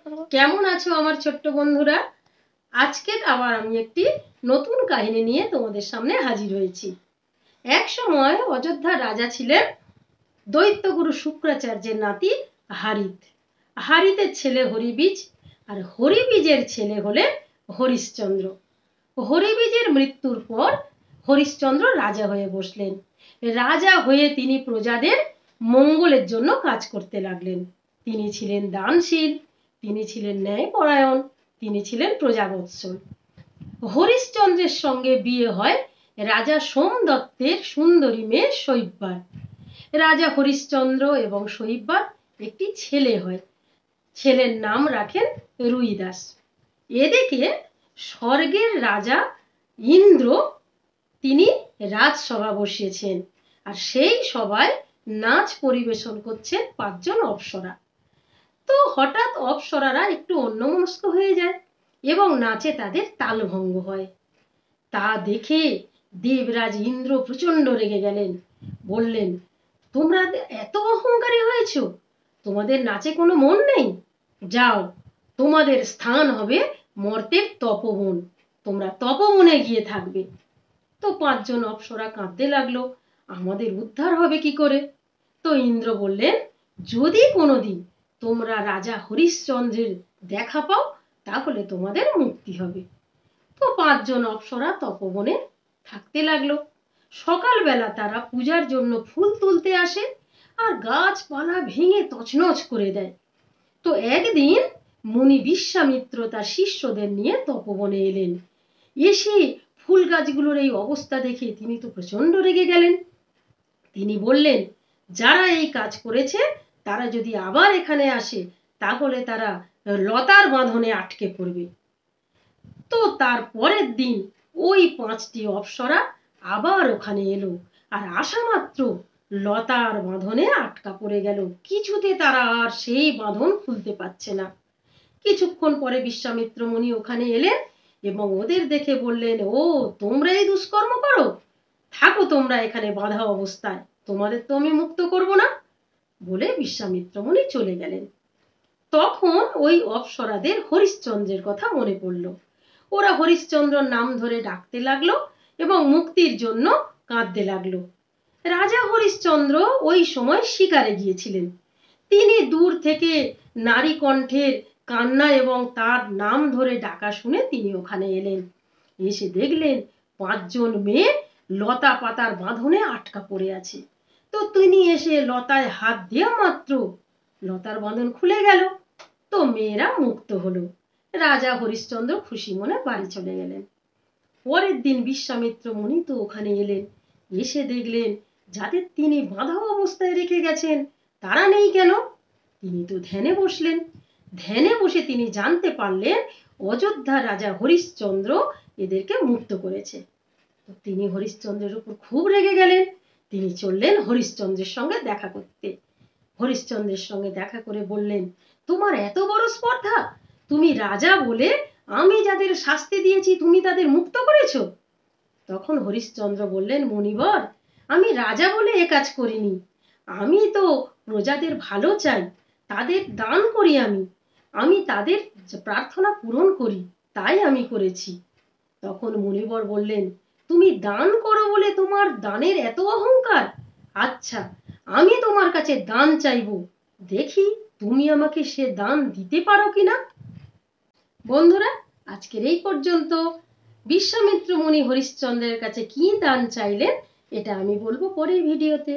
কেমন আছো আমার ছোট্ট বন্ধুরা? আজকে আবার আমি একটি নতুন কাহিনী নিয়ে তোমাদের সামনে হাজির হয়েছি। এক সময় অযোধ্যার রাজা ছিলেন দৈত্যগুরু শুক্রাচার্যের নাতি হারিত। হারিতের ছেলে হরিবীজ, আর হরিবীজের ছেলে হলেন হরিশ্চন্দ্র। হরিবীজের মৃত্যুর পর হরিশ্চন্দ্র রাজা হয়ে বসলেন। রাজা হয়ে তিনি প্রজাদের মঙ্গলের জন্য কাজ করতে লাগলেন। তিনি ছিলেন দানশীল, তিনি ছিলেন ন্যায়পরায়ণ, তিনি ছিলেন প্রজাবৎসল। হরিশ্চন্দ্রের সঙ্গে বিয়ে হয় রাজা সোমদত্তের সুন্দরী মেয়ে শৈব্যার। রাজা হরিশ্চন্দ্র এবং শৈব্যার একটি ছেলে হয়। ছেলের নাম রাখেন রুইদাস। এদিকে স্বর্গের রাজা ইন্দ্র তিনি রাজসভা বসিয়েছেন, আর সেই সভায় নাচ পরিবেশন করছেন 5 জন অপ্সরা। তো হঠাৎ অপ্সরারা একটু অন্যমনস্ক হয়ে যায় এবং নাচে তাদের তালভঙ্গ হয়। তা দেখে দেবরাজ ইন্দ্র প্রচন্ড রেগে গেলেন। বললেন, তোমরা এত অহংকারী হয়েছ, তোমাদের নাচে কোনো মন নেই। যাও, তোমাদের স্থান হবে মর্তের তপবন, তোমরা তপবনে গিয়ে থাকবে। তো 5 জন অপ্সরা কাঁদতে লাগলো, আমাদের উদ্ধার হবে কি করে? তো ইন্দ্র বললেন, যদি কোনোদিন তোমরা রাজা হরিশ্চন্দ্রের দেখা পাও তাহলে তোমাদের মুক্তি হবে। তো 5 জন অপ্সরা তপবনে থাকতে লাগলো। সকালবেলা তারা পূজার জন্য ফুল তুলতে আসে আর গাছপালা ভেঙে তছনছ করে দেয়। তো একদিন মুনি বিশ্বামিত্র তার শিষ্যদের নিয়ে তপবনে এলেন। এসে ফুল গাছগুলোর এই অবস্থা দেখে তিনি তো প্রচন্ড রেগে গেলেন। তিনি বললেন, যারা এই কাজ করেছে তারা যদি আবার এখানে আসে তাহলে তারা লতার বাঁধনে আটকে পড়বে। তো তার পরের দিন ওই 5টি অপ্সরা আবার ওখানে এলো, আর আসা মাত্র লতার বাঁধনে আটকা পড়ে গেল। কিছুতে তারা আর সেই বাঁধন খুলতে পারছে না। কিছুক্ষণ পরে বিশ্বামিত্র মুনি ওখানে এলেন এবং ওদের দেখে বললেন, ও তোমরা এই দুষ্কর্ম করো, থাকো তোমরা এখানে বাঁধা অবস্থায়, তোমাদের তো আমি মুক্ত করব না। বলে বিশ্বামিত্র মুনি চলে গেলেন। তখন ওই অপ্সরাদের হরিশ্চন্দ্রের কথা মনে পড়ল। ওরা হরিশ্চন্দ্রর নাম ধরে ডাকতে লাগলো এবং মুক্তির জন্য কাঁদতে লাগলো। রাজা হরিশ্চন্দ্র ওই সময় শিকারে গিয়েছিলেন। তিনি দূর থেকে নারী কণ্ঠের কান্না এবং তার নাম ধরে ডাকা শুনে তিনি ওখানে এলেন। এসে দেখলেন 5 জন মেয়ে লতা পাতার বাঁধনে আটকা পড়ে আছে। তো তিনি এসে লতায় হাত দেওয়া মাত্র লতার বাঁধন খুলে গেল। তো মেয়েরা মুক্ত হলো। রাজা হরিশ্চন্দ্র খুশি মনে বাড়ি চলে গেলেন। পরের দিন বিশ্বামিত্র মুনি তো ওখানে এলেন। এসে দেখলেন যাদের তিনি বাঁধা অবস্থায় রেখে গেছেন তারা নেই কেন? তিনি তো ধ্যানে বসলেন। ধ্যানে বসে তিনি জানতে পারলেন অযোধ্যার রাজা হরিশ্চন্দ্র এদেরকে মুক্ত করেছে। তো তিনি হরিশ্চন্দ্রের উপর খুব রেগে গেলেন। তিনি চললেন হরিশ্চন্দ্রের সঙ্গে দেখা করতে। হরিশ্চন্দ্রের সঙ্গে দেখা করে বললেন, তোমার এত বড় স্পর্ধা, তুমি রাজা বলে আমি যাদের শাস্তি দিয়েছি তুমি তাদের মুক্ত করেছো? তখন হরিশ্চন্দ্র বললেন, মুনিবর, আমি রাজা বলে এ কাজ করিনি, আমি তো প্রজাদের ভালো চাই, তাদের দান করি, আমি তাদের প্রার্থনা পূরণ করি, তাই আমি করেছি। তখন মুনিবর বললেন, তুমি দান করো বলে তোমার দানের এত অহংকার? আচ্ছা, আমি তোমার কাছে দান চাইবো, দেখি তুমি আমাকে সে দান দিতে পারো কিনা। বন্ধুরা, আজকের এই পর্যন্ত। বিশ্বামিত্র মুনি হরিশ্চন্দ্রের কাছে কি দান চাইলেন এটা আমি বলবো পরের ভিডিওতে।